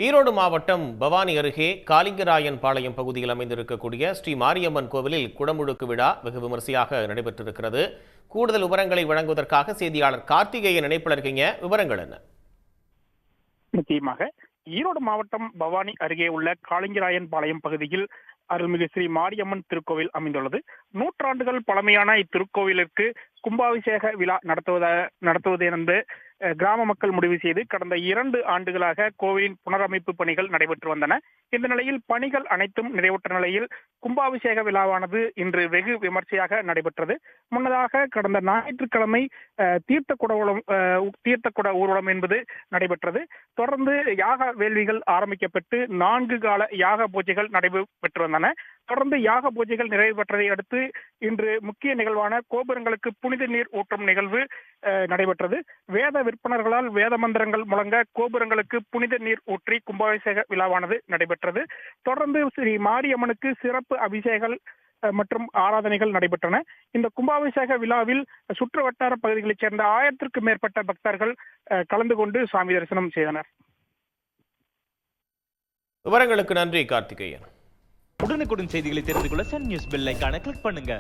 ஈரோடு மாவட்டம் பவானி அருகே காலிங்கராயன் பாளையம் பகுதியில் அமைந்திருக்கக்கூடிய ஸ்ரீ மாரியம்மன் கோவிலில் குடமுழுக்கு விழா வெகு விமரிசையாக நடைபெற்றிருக்கிறது. கூடுதல் விவரங்களை வழங்குவதற்காக செய்தியாளர் கார்த்திகேயன் இணைப்பில் இருக்கீங்க. விவரங்கள் என்ன? நிச்சயமாக ஈரோடு மாவட்டம் பவானி அருகே உள்ள காலிங்கராயன் பாளையம் பகுதியில் அருள்மிகு ஸ்ரீ மாரியம்மன் திருக்கோவில் அமைந்துள்ளது. நூற்றாண்டுகள் பழமையான இத்திருக்கோவிலிற்கு கும்பாபிஷேக விழா நடத்துவது என்று கிராம மக்கள் முடிவு செய்து கடந்த 2 ஆண்டுகளாக கோவிலின் புனரமைப்பு பணிகள் நடைபெற்று வந்தன. இந்த நிலையில் பணிகள் அனைத்தும் நிறைவுற்ற நிலையில் கும்பாபிஷேக விழாவானது இன்று வெகு விமர்சையாக நடைபெற்றது. முன்னதாக கடந்த ஞாயிற்றுக்கிழமை தீர்த்த குட ஊர்வலம் என்பது நடைபெற்றது. தொடர்ந்து யாக வேள்விகள் ஆரம்பிக்கப்பட்டு 4 கால யாக பூஜைகள் நடைபெற்று வந்தன. தொடர்ந்து யாக பூஜைகள் நிறைவு பெற்றதை அடுத்து இன்று முக்கிய நிகழ்வான கோபுரங்களுக்கு புனித நீர் ஊற்றும் நிகழ்வு நடைபெற்றது. வேத விற்பனர்களால் வேத மந்திரங்கள் முழங்க கோபுரங்களுக்கு புனித நீர் ஊற்றி கும்பாபிஷேக விழாவானது நடைபெற்றது. தொடர்ந்து ஸ்ரீ மாரியம்மனுக்கு சிறப்பு அபிஷேகங்கள் மற்றும் ஆராதனைகள் நடைபெற்றன. இந்த கும்பாபிஷேக விழாவில் சுற்று வட்டார பகுதிகளைச் சேர்ந்த 1000க்கும் மேற்பட்ட பக்தர்கள் கலந்து கொண்டு சுவாமி தரிசனம் செய்தனர். விவரங்களுக்கு நன்றி கார்த்திகேயன். உடனுக்குடன் செய்திகளை தெரிந்து கொள்ள சன் நியூஸ் பெல் ஐகானை கிளிக் பண்ணுங்க.